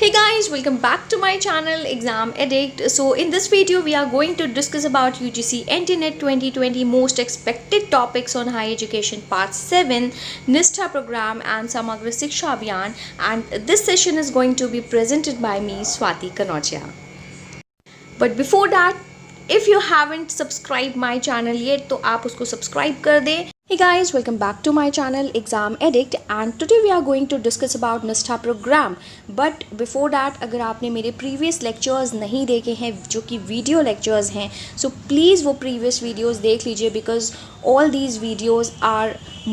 Hey guys, welcome back to my channel Exam Addict. So in this video we are going to discuss about UGC NTNet 2020 most expected topics on higher education part 7 NISTHA program and Samagra Shiksha Abhiyan, and this session is going to be presented by me Swati Kanochia. But before that, if you haven't subscribed my channel yet तो आप उसको subscribe कर दें. Hey guys, welcome back to my channel Exam Addict and today we are going to discuss about NISTHA program. But before that, अगर आपने मेरे previous lectures नहीं देखे हैं जो कि video lectures हैं, so please वो previous videos देख लीजिए because all these videos are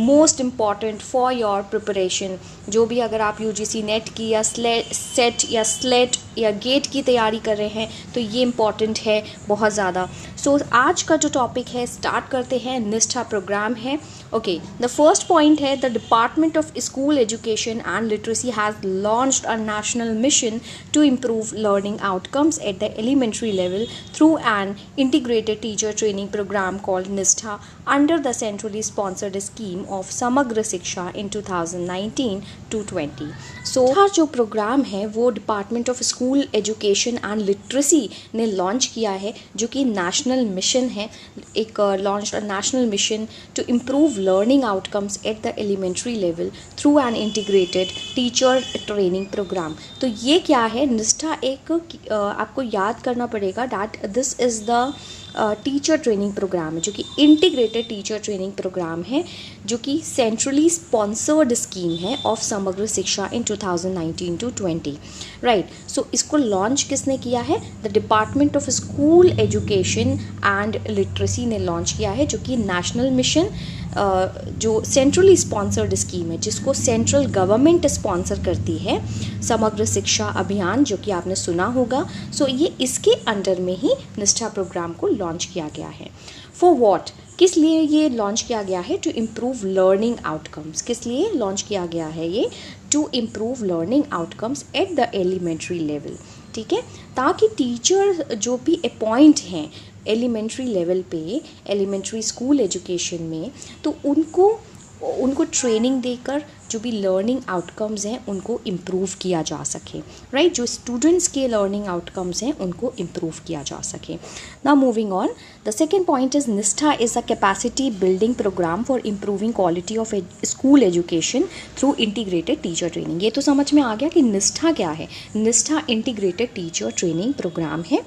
most important for your preparation. जो भी अगर आप UGC नेट की या सेट या स्लेट या गेट की तैयारी कर रहे हैं तो ये important है बहुत ज़्यादा. सो आज का जो टॉपिक है स्टार्ट करते हैं. निष्ठा प्रोग्राम है. ओके, द फर्स्ट पॉइंट है the department of school education and literacy has launched a national mission to improve learning outcomes at the elementary level through an integrated teacher training programme called Nishtha under the centrally sponsored scheme of Samagra Shiksha in 2019-20. So जो programme है वो department of school education and literacy ने launch किया है जो कि national mission है. एक launch a national mission to improve learning outcomes at the elementary level through an integrated teacher training programme. तो ये क्या है? निष्ठा एक आपको याद करना पड़ेगा that this is the teacher training programme है जो कि इंटीग्रेटेड टीचर ट्रेनिंग प्रोग्राम है जो कि सेंट्रली स्पॉन्सर्ड स्कीम है of Samagra Shiksha in 2019-20. Right. सो इसको लॉन्च किसने किया है? The department of school education and literacy ने लॉन्च किया है जो कि नेशनल मिशन जो सेंट्रली स्पॉन्सर्ड स्कीम है जिसको सेंट्रल गवर्नमेंट स्पॉन्सर करती है, समग्र शिक्षा अभियान जो कि आपने सुना होगा. सो ये इसके अंडर में ही निष्ठा प्रोग्राम को लॉन्च किया गया है. For what? किस लिए ये लॉन्च किया गया है? To improve learning outcomes. किस लिए लॉन्च किया गया है ये? To improve learning outcomes at the elementary level. ठीक है, ताकि टीचर जो भी अपॉइंट हैं एलिमेंट्री लेवल पे, एलिमेंट्री स्कूल एजुकेशन में, तो उनको ट्रेनिंग देकर जो भी लर्निंग आउटकम्स हैं उनको इम्प्रूव किया जा सके. राइट. जो स्टूडेंट्स के लर्निंग आउटकम्स हैं उनको इम्प्रूव किया जा सके. Now moving on, the second point is Nishtha is a capacity building programme for improving quality of school education through integrated teacher training. ये तो समझ में आ गया कि निष्ठा क्या है. निष्ठा इंटीग्रेटेड टीचर ट्रेनिंग प्रोग्राम है.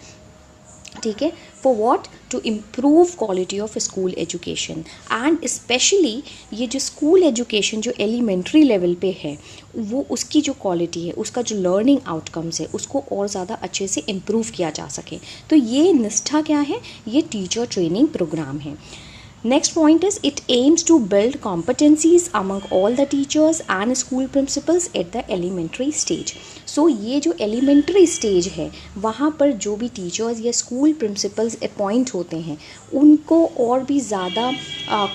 ठीक है. For what? To improve quality of school education and specially ये जो स्कूल एजुकेशन जो एलिमेंट्री लेवल पे है वो उसकी जो क्वालिटी है, उसका जो लर्निंग आउटकम्स है उसको और ज़्यादा अच्छे से इम्प्रूव किया जा सके. तो ये निष्ठा क्या है? ये टीचर ट्रेनिंग प्रोग्राम है. Next point is it aims to build competencies among all the teachers and school principals at the elementary stage. So ये जो elementary stage है वहाँ पर जो भी teachers या school principals appoint होते हैं उनको और भी ज़्यादा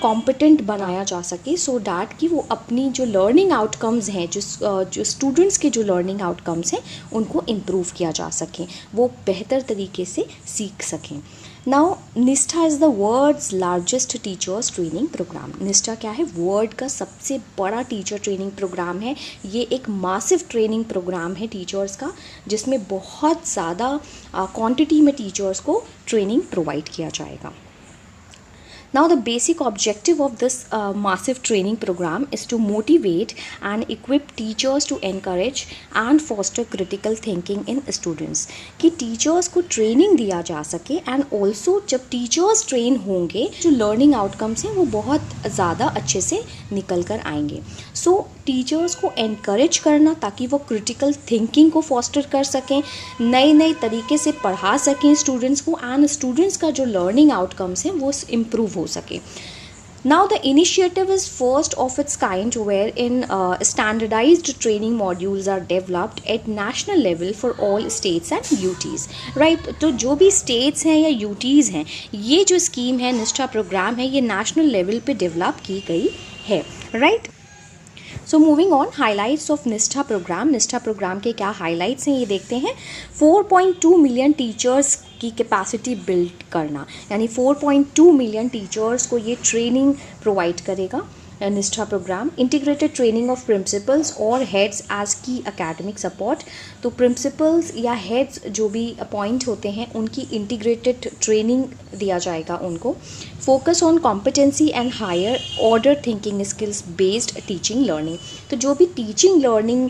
competent बनाया जा सके so that कि वो अपनी जो learning outcomes हैं जो students के जो learning outcomes हैं उनको improve किया जा सके, वो बेहतर तरीके से सीख सकें. Now Nishtha is the world's largest teachers training programme. Nishtha क्या है? वर्ल्ड का सबसे बड़ा टीचर ट्रेनिंग प्रोग्राम है. ये एक मासिव ट्रेनिंग प्रोग्राम है टीचर्स का जिसमें बहुत ज़्यादा क्वांटिटी में टीचर्स को ट्रेनिंग प्रोवाइड किया जाएगा. Now the basic objective of this massive training program is to motivate and equip teachers to encourage and foster critical thinking in students. कि teachers को training दिया जा सके and also जब teachers train होंगे जो learning outcomes हैं वो बहुत ज़्यादा अच्छे से निकल कर आएंगे. So टीचर्स को encourage करना ताकि वो critical thinking को foster कर सकें, नए तरीके से पढ़ा सकें स्टूडेंट्स को and स्टूडेंट्स का जो learning outcomes हैं वो improve हो सके. Now the initiative is first of its kind wherein standardized training modules are developed at national level for all states and UTs. Right. तो जो भी states हैं या UTs हैं ये जो स्कीम है निष्ठा प्रोग्राम है ये नेशनल लेवल पे डेवलप की गई है. Right. So moving on, highlights of निष्ठा प्रोग्राम. निष्ठा प्रोग्राम के क्या हाईलाइट्स हैं ये देखते हैं. 4.2 मिलियन टीचर्स की कैपेसिटी बिल्ड करना, यानी 4.2 मिलियन टीचर्स को ये ट्रेनिंग प्रोवाइड करेगा. Nishtha programme, integrated training of principals और heads as key academic support. तो प्रिंसिपल्स या हेड्स जो भी अपॉइंट होते हैं उनकी इंटीग्रेटेड ट्रेनिंग दिया जाएगा उनको। Focus on competency and higher order thinking skills based teaching learning. तो जो भी टीचिंग लर्निंग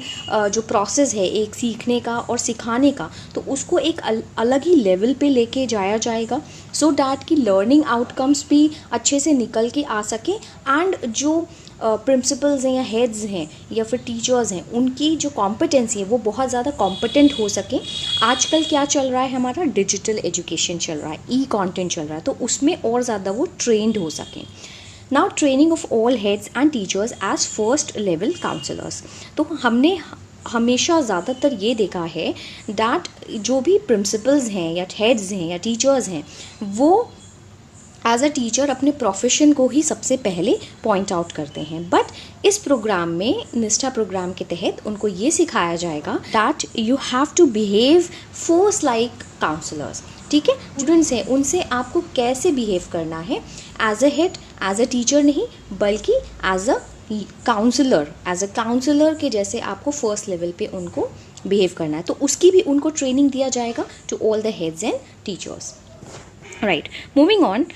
जो प्रोसेस है एक सीखने का और सिखाने का, तो उसको एक अलग ही लेवल पे लेके जाया जाएगा, सो डैट कि लर्निंग आउटकम्स भी अच्छे से निकल के आ सके एंड जो प्रिंसिपल्स हैं या हेड्स हैं या फिर टीचर्स हैं उनकी जो कॉम्पिटेंसी है वो बहुत ज़्यादा कॉम्पिटेंट हो सके। आजकल क्या चल रहा है, हमारा डिजिटल एजुकेशन चल रहा है, ई कंटेंट चल रहा है, तो उसमें और ज़्यादा वो ट्रेंड हो सकें। Now training of all heads and teachers as first level counsellors. तो हमने हमेशा ज़्यादातर ये देखा है दैट जो भी प्रिंसिपल्स हैं या हेड्स हैं या टीचर्स हैं वो एज अ टीचर अपने प्रोफेशन को ही सबसे पहले पॉइंट आउट करते हैं। बट इस प्रोग्राम में, निष्ठा प्रोग्राम के तहत उनको ये सिखाया जाएगा that you have to behave force like counsellors. ठीक है, स्टूडेंट्स हैं उनसे आपको कैसे बिहेव करना है as a head, as a teacher नहीं बल्कि एज अ काउंसलर के जैसे आपको फर्स्ट लेवल पे उनको बिहेव करना है। तो उसकी भी उनको ट्रेनिंग दिया जाएगा to all the heads and teachers. Right, moving on,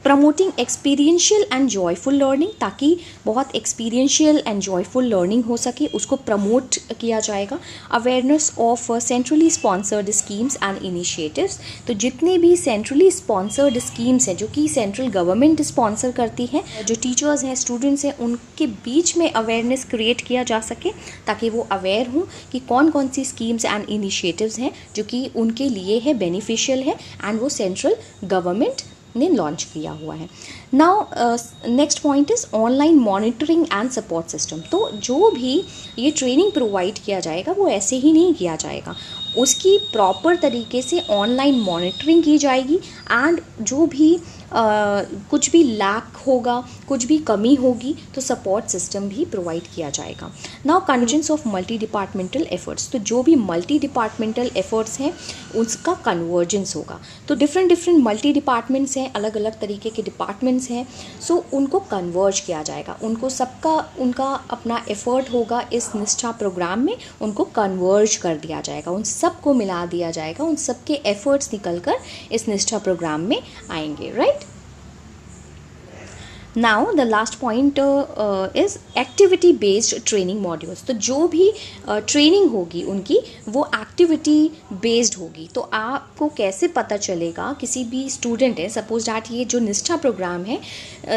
promoting experiential and joyful learning, ताकि बहुत एक्सपीरियंशियल एंड जॉयफुल लर्निंग हो सके उसको प्रमोट किया जाएगा। Awareness of centrally sponsored schemes and initiatives. तो जितने भी सेंट्रली स्पॉन्सर्ड स्कीम्स हैं जो कि सेंट्रल गवर्नमेंट स्पॉन्सर करती है, जो टीचर्स हैं, स्टूडेंट्स हैं, उनके बीच में अवेयरनेस क्रिएट किया जा सके ताकि वो अवेयर हों कि कौन कौन सी स्कीम्स एंड इनिशिएटिव्स हैं जो कि उनके लिए है, बेनिफिशियल है एंड वो सेंट्रल गवर्नमेंट ने लॉन्च किया हुआ है। Now next point is online monitoring and support system. तो जो भी ये ट्रेनिंग प्रोवाइड किया जाएगा वो ऐसे ही नहीं किया जाएगा, उसकी प्रॉपर तरीके से ऑनलाइन मॉनिटरिंग की जाएगी एंड जो भी कुछ भी लैक होगा, कुछ भी कमी होगी तो सपोर्ट सिस्टम भी प्रोवाइड किया जाएगा। Now convergence of multi departmental efforts. तो जो भी मल्टी डिपार्टमेंटल एफर्ट्स हैं उसका कन्वर्जेंस होगा। तो डिफरेंट मल्टी डिपार्टमेंट्स हैं, अलग अलग तरीके के डिपार्टमेंट्स हैं, सो उनको कन्वर्ज किया जाएगा। उनको सबका उनका अपना एफर्ट होगा इस निष्ठा प्रोग्राम में, उनको कन्वर्ज कर दिया जाएगा, उन सबको मिला दिया जाएगा, उन सबके एफर्ट्स निकल कर इस निष्ठा प्रोग्राम में आएंगे। Right, now the last point is activity based training modules. तो जो भी ट्रेनिंग होगी उनकी वो एक्टिविटी बेस्ड होगी। तो आपको कैसे पता चलेगा, किसी भी स्टूडेंट है, सपोज डैट ये जो निष्ठा प्रोग्राम है,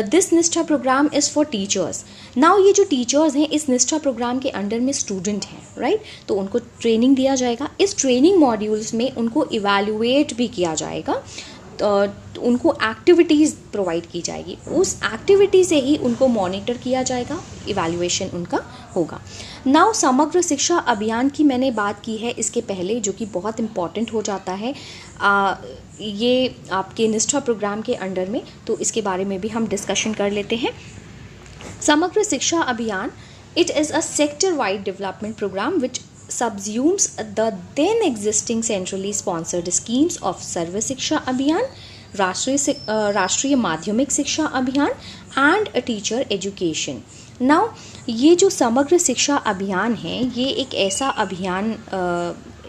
this Nishtha programme is for teachers. Now ये जो टीचर्स हैं इस निष्ठा प्रोग्राम के अंडर में स्टूडेंट हैं, राइट, तो उनको ट्रेनिंग दिया जाएगा। इस ट्रेनिंग मॉड्यूल्स में उनको इवैल्यूएट भी किया जाएगा, तो उनको एक्टिविटीज़ प्रोवाइड की जाएगी, उस एक्टिविटी से ही उनको मॉनिटर किया जाएगा, इवैल्यूएशन उनका होगा। नाउ समग्र शिक्षा अभियान की मैंने बात की है इसके पहले, जो कि बहुत इम्पॉर्टेंट हो जाता है ये आपके निष्ठा प्रोग्राम के अंडर में, तो इसके बारे में भी हम डिस्कशन कर लेते हैं। Samagra Shiksha Abhiyan, it is a sector wide development programme which subsumes the then existing centrally sponsored schemes of Sarva Shiksha Abhiyan, राष्ट्रीय माध्यमिक शिक्षा अभियान एंड टीचर एजुकेशन। नाउ ये जो समग्र शिक्षा अभियान है ये एक ऐसा अभियान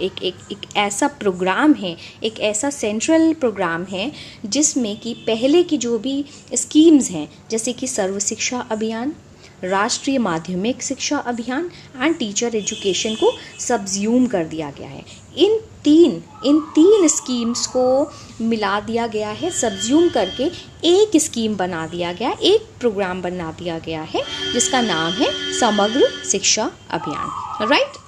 एक ऐसा प्रोग्राम है, एक ऐसा सेंट्रल प्रोग्राम है जिसमें कि पहले की जो भी स्कीम्स हैं जैसे कि सर्व शिक्षा अभियान, राष्ट्रीय माध्यमिक शिक्षा अभियान एंड टीचर एजुकेशन को सब्ज्यूम कर दिया गया है। इन तीन स्कीम्स को मिला दिया गया है, सब्ज्यूम करके एक स्कीम बना दिया गया, एक प्रोग्राम बना दिया गया है जिसका नाम है समग्र शिक्षा अभियान। Right,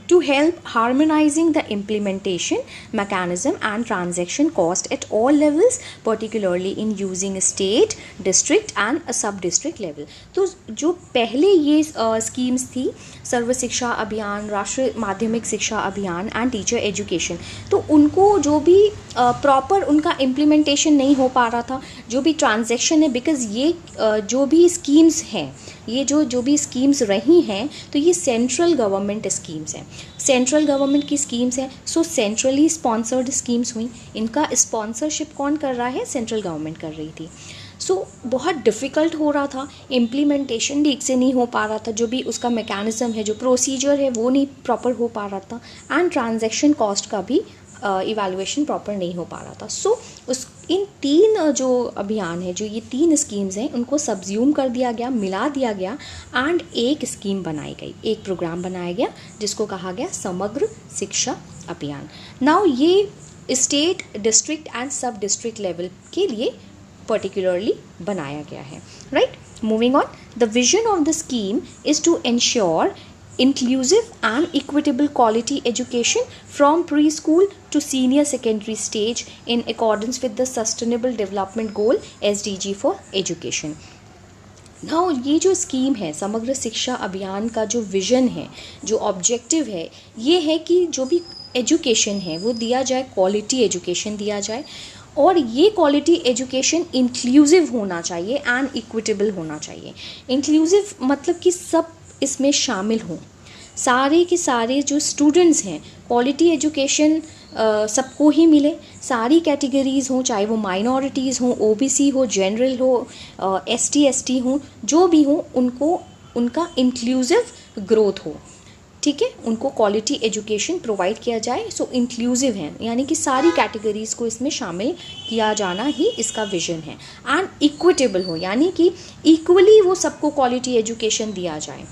to help harmonizing the implementation mechanism and transaction cost at all levels, particularly in using state, district and sub-district level। तो जो पहले ये स्कीम्स थी, सर्व शिक्षा अभियान, राष्ट्रीय माध्यमिक शिक्षा अभियान एंड टीचर एजुकेशन, तो उनको जो भी प्रॉपर उनका इम्प्लीमेंटेशन नहीं हो पा रहा था, जो भी ट्रांजैक्शन है, बिकॉज़ ये जो भी स्कीम्स हैं, ये जो भी स्कीम्स रही हैं, तो ये सेंट्रल गवर्नमेंट स्कीम्स हैं, सेंट्रल गवर्नमेंट की स्कीम्स हैं, सो सेंट्रली स्पॉन्सर्ड स्कीम्स हुई। इनका स्पॉन्सरशिप कौन कर रहा है? सेंट्रल गवर्नमेंट कर रही थी। सो बहुत डिफ़िकल्ट हो रहा था, इम्प्लीमेंटेशन ठीक से नहीं हो पा रहा था, जो भी उसका मैकेनिज़्म है, जो प्रोसीजर है वो नहीं प्रॉपर हो पा रहा था, एंड ट्रांजैक्शन कॉस्ट का भी इवैल्यूएशन प्रॉपर नहीं हो पा रहा था। सो उस इन 3 जो अभियान है, जो ये 3 स्कीम्स हैं, उनको सब्ज्यूम कर दिया गया, मिला दिया गया, एंड एक स्कीम बनाई गई, एक प्रोग्राम बनाया गया जिसको कहा गया समग्र शिक्षा अभियान। नाउ ये state, district and sub district level के लिए पर्टिकुलरली बनाया गया है, right. Moving on, the vision of the scheme is to ensure inclusive and equitable quality education from preschool to senior secondary stage in accordance with the sustainable development goal SDG for education. Now ये जो scheme है, समग्र शिक्षा अभियान का जो vision है, जो objective है, ये है कि जो भी एजुकेशन है वो दिया जाए, क्वालिटी एजुकेशन दिया जाए, और ये क्वालिटी एजुकेशन इंक्लूसिव होना चाहिए एंड इक्विटेबल होना चाहिए। इंक्लूसिव मतलब कि सब इसमें शामिल हों, सारे के सारे जो स्टूडेंट्स हैं, क्वालिटी एजुकेशन सबको ही मिले, सारी कैटेगरीज़ हों, चाहे वो माइनॉरिटीज़ हों, ओबीसी हो, जनरल हो, एसटी एसटी हों, जो भी हों, उनको उनका इंक्लूसिव ग्रोथ हो, ठीक है, उनको क्वालिटी एजुकेशन प्रोवाइड किया जाए। सो इंक्लूसिव है, यानी कि सारी कैटेगरीज़ को इसमें शामिल किया जाना ही इसका विजन है। एंड इक्विटेबल हो, यानी कि इक्वली वो सबको क्वालिटी एजुकेशन दिया जाए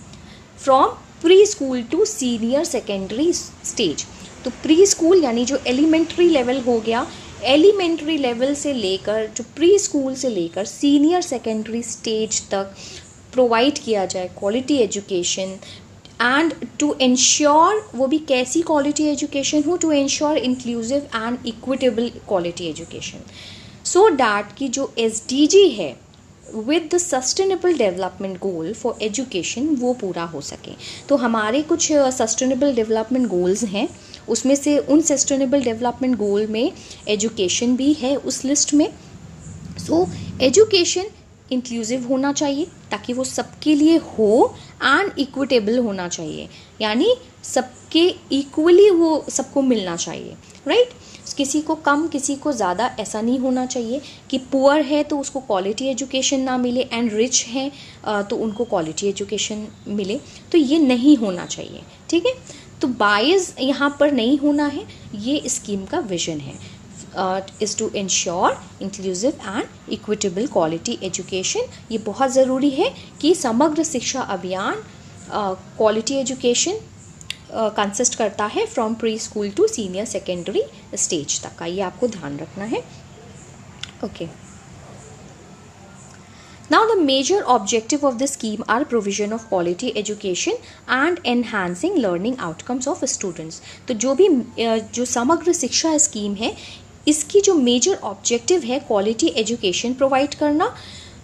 from pre school to senior secondary stage. तो प्री स्कूल यानी जो एलिमेंट्री लेवल हो गया, एलिमेंट्री लेवल से लेकर, जो प्री स्कूल से लेकर सीनियर सेकेंडरी स्टेज तक प्रोवाइड किया जाए quality education, and to ensure, वो भी कैसी क्वालिटी एजुकेशन हो, to ensure inclusive and equitable quality education, so that कि जो SDG है with the sustainable development goal for education वो पूरा हो सके। तो हमारे कुछ सस्टेनेबल डेवलपमेंट गोल्स हैं, उसमें से उन सस्टेनेबल डेवलपमेंट गोल में एजुकेशन भी है उस लिस्ट में। सो एजुकेशन इंक्लूसिव होना चाहिए ताकि वो सबके लिए हो, एंड इक्विटेबल होना चाहिए, यानी सबके इक्वली वो सबको मिलना चाहिए, राइट। किसी को कम, किसी को ज़्यादा ऐसा नहीं होना चाहिए कि पुअर है तो उसको क्वालिटी एजुकेशन ना मिले, एंड रिच है तो उनको क्वालिटी एजुकेशन मिले, तो ये नहीं होना चाहिए, ठीक है। तो बायस यहाँ पर नहीं होना है, ये स्कीम का विजन है, is to ensure inclusive and equitable quality education. ये बहुत ज़रूरी है कि समग्र शिक्षा अभियान क्वालिटी एजुकेशन कंसिस्ट करता है from pre school to senior secondary stage तक का, ये आपको ध्यान रखना है, okay. Now the major objective of the scheme are provision of quality education and enhancing learning outcomes of students. तो जो समग्र शिक्षा स्कीम है, इसकी जो मेजर ऑब्जेक्टिव है क्वालिटी एजुकेशन प्रोवाइड करना,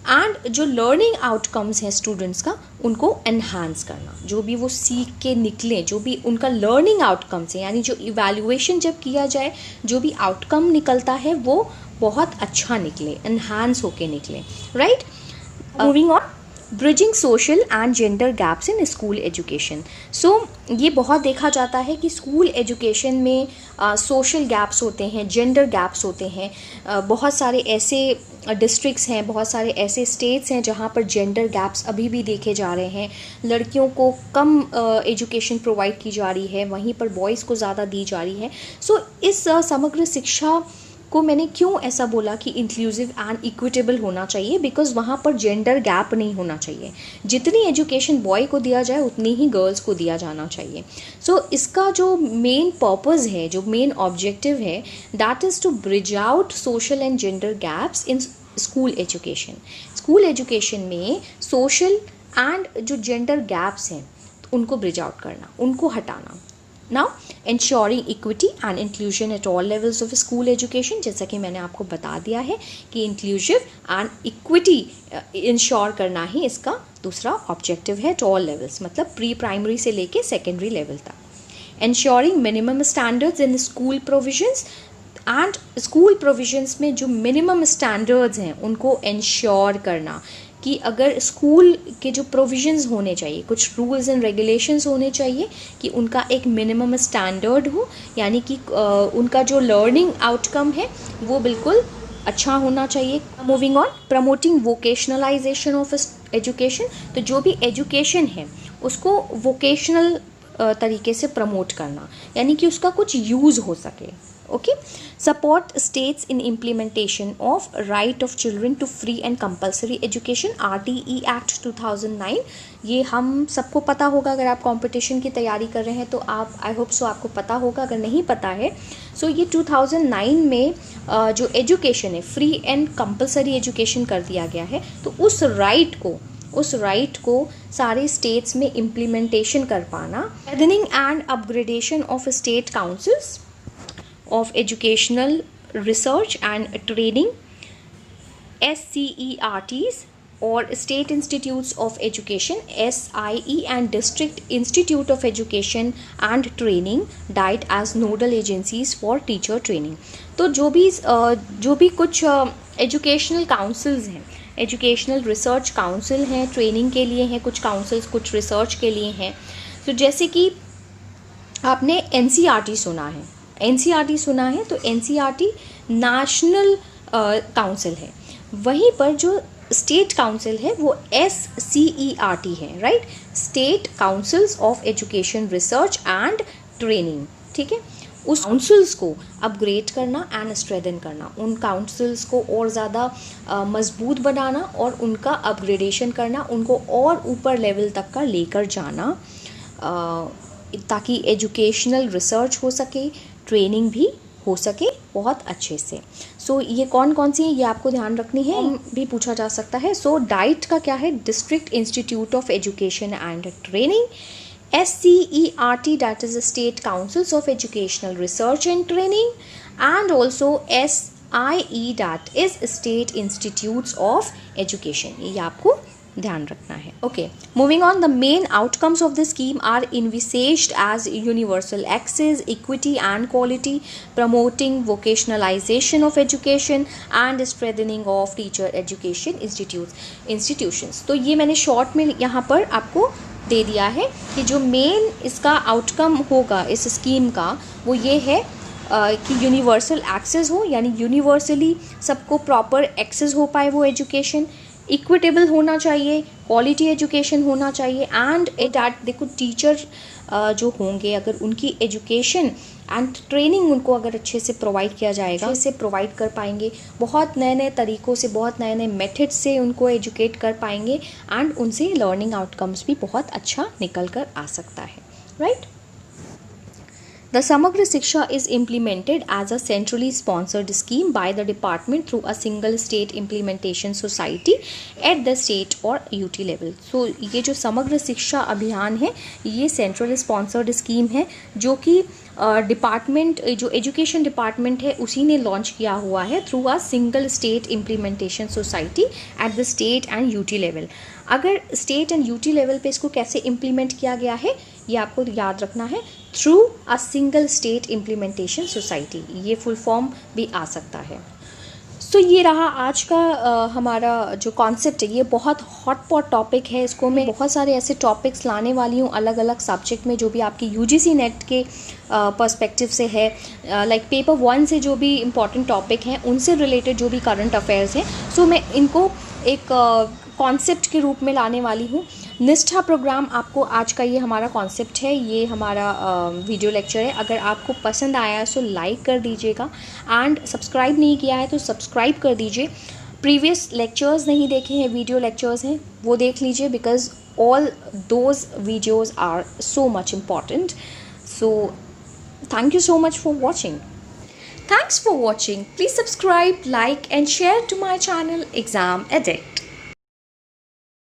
एंड जो लर्निंग आउटकम्स हैं स्टूडेंट्स का उनको एनहांस करना, जो भी वो सीख के निकलें, जो भी उनका लर्निंग आउटकम्स है, यानी जो इवैल्यूएशन जब किया जाए, जो भी आउटकम निकलता है वो बहुत अच्छा निकले, एनहांस होके निकले, right. Moving on, bridging social and gender gaps in school education. So ये बहुत देखा जाता है कि स्कूल एजुकेशन में सोशल गैप्स होते हैं, जेंडर गैप्स होते हैं, बहुत सारे ऐसे डिस्ट्रिक्ट्स हैं, बहुत सारे ऐसे स्टेट्स हैं जहाँ पर जेंडर गैप्स अभी भी देखे जा रहे हैं, लड़कियों को कम एजुकेशन प्रोवाइड की जा रही है, वहीं पर बॉयज़ को ज़्यादा दी जा रही है। सो इस समग्र शिक्षा को मैंने क्यों ऐसा बोला कि इंक्लूसिव एंड इक्विटेबल होना चाहिए, बिकॉज वहाँ पर जेंडर गैप नहीं होना चाहिए, जितनी एजुकेशन बॉय को दिया जाए उतनी ही गर्ल्स को दिया जाना चाहिए। सो इसका जो मेन पर्पज़ है, जो मेन ऑब्जेक्टिव है, that is to bridge out social and gender gaps in school education. School education में सोशल एंड जो जेंडर गैप्स हैं उनको ब्रिज आउट करना, उनको हटाना। Now ensuring equity and inclusion at all levels of school education, जैसा कि मैंने आपको बता दिया है कि इंक्लूसिव एंड इक्विटी इंश्योर करना ही इसका दूसरा ऑब्जेक्टिव है, एट ऑल लेवल्स, मतलब प्री प्राइमरी से लेके सेकेंडरी लेवल तक। ensuring minimum standards in school provisions, and school provisions में जो मिनिमम स्टैंडर्ड्स हैं उनको इंश्योर करना कि अगर स्कूल के जो प्रोविजंस होने चाहिए, कुछ रूल्स एंड रेगुलेशंस होने चाहिए कि उनका एक मिनिमम स्टैंडर्ड हो, यानी कि उनका जो लर्निंग आउटकम है वो बिल्कुल अच्छा होना चाहिए। Moving on, promoting vocationalisation of education, तो जो भी एजुकेशन है उसको वोकेशनल तरीके से प्रमोट करना, यानी कि उसका कुछ यूज़ हो सके। Okay, support states in implementation of right of children to free and compulsory education, RTE act 2009। ये हम सबको पता होगा, अगर आप कंपटीशन की तैयारी कर रहे हैं तो आप, आई होप सो आपको पता होगा, अगर नहीं पता है सो ये 2009 में जो एजुकेशन है फ्री एंड कंपलसरी एजुकेशन कर दिया गया है। तो उस राइट को सारे स्टेट्स में इम्प्लीमेंटेशन कर पाना। Strengthening and upgradation of state councils of educational research and training, SCERTs or state institutes of education, SIE and district institute of education and training, DIET as nodal agencies for teacher training। तो जो भी कुछ educational councils हैं, educational research council हैं, training के लिए हैं कुछ काउंसिल्स, कुछ रिसर्च के लिए हैं। तो जैसे कि आपने NCERT सुना है, तो NCERT नेशनल काउंसिल है। वहीं पर जो स्टेट काउंसिल है वो SCERT है, right, state councils of education research and training. ठीक है, उस काउंसिल्स को अपग्रेड करना एंड स्ट्रेंथन करना, उन काउंसिल्स को और ज़्यादा मजबूत बनाना और उनका अपग्रेडेशन करना, उनको और ऊपर लेवल तक का लेकर जाना, ताकि एजुकेशनल रिसर्च हो सके, ट्रेनिंग भी हो सके बहुत अच्छे से। सो ये कौन कौन सी है ये आपको ध्यान रखनी है, भी पूछा जा सकता है। सो डाइट का क्या है, district institute of education and training. SCERT, that is the state councils of educational research and training, and also SIE, that is state institutes of education। ये आपको ध्यान रखना है। Okay, moving on, the main outcomes of the scheme are envisaged as universal access, equity and quality, promoting vocationalization of education and strengthening of teacher education institutions। तो ये मैंने short में यहाँ पर आपको दे दिया है कि जो मेन इसका आउटकम होगा इस स्कीम का वो ये है कि यूनिवर्सल एक्सेस हो, यानी यूनिवर्सली सबको प्रॉपर एक्सेस हो पाए वो एजुकेशन, इक्विटेबल होना चाहिए, क्वालिटी एजुकेशन होना चाहिए, एंड एट देखो टीचर जो होंगे अगर उनकी एजुकेशन एंड ट्रेनिंग उनको अगर अच्छे से प्रोवाइड किया जाएगा, अच्छे से प्रोवाइड कर पाएंगे, बहुत नए नए तरीक़ों से, बहुत नए नए मेथड से उनको एजुकेट कर पाएंगे, एंड उनसे लर्निंग आउटकम्स भी बहुत अच्छा निकल कर आ सकता है, right. The Samagra Shiksha is implemented as a centrally sponsored scheme by the department through a single state implementation society at the state or UT level। So ये जो समग्र शिक्षा अभियान है ये सेंट्रल स्पॉन्सर्ड स्कीम है जो कि डिपार्टमेंट, जो एजुकेशन डिपार्टमेंट है उसी ने लॉन्च किया हुआ है through a single state implementation society at the state and UT level. अगर स्टेट एंड यूटी लेवल पे इसको कैसे इम्प्लीमेंट किया गया है ये आपको याद रखना है, through a single state implementation society, ये फुल फॉर्म भी आ सकता है। सो ये रहा आज का हमारा जो कॉन्सेप्ट है, ये बहुत हॉट पॉट टॉपिक है। इसको मैं बहुत सारे ऐसे टॉपिक्स लाने वाली हूँ अलग अलग सब्जेक्ट में जो भी आपकी यूजीसी नेट के पर्सपेक्टिव से है, लाइक पेपर 1 से जो भी इम्पॉर्टेंट टॉपिक हैं उनसे रिलेटेड जो भी करंट अफेयर्स हैं, सो मैं इनको एक कॉन्सेप्ट के रूप में लाने वाली हूँ। निष्ठा प्रोग्राम आपको आज का ये हमारा कॉन्सेप्ट है, ये हमारा वीडियो लेक्चर है। अगर आपको पसंद आया है सो लाइक कर दीजिएगा, एंड सब्सक्राइब नहीं किया है तो सब्सक्राइब कर दीजिए। प्रीवियस लेक्चर्स नहीं देखे हैं, वीडियो लेक्चर्स हैं वो देख लीजिए, because all those videos are so much important. So thank you so much for watching. Thanks for watching. Please subscribe, like and share to my channel Exam Addict.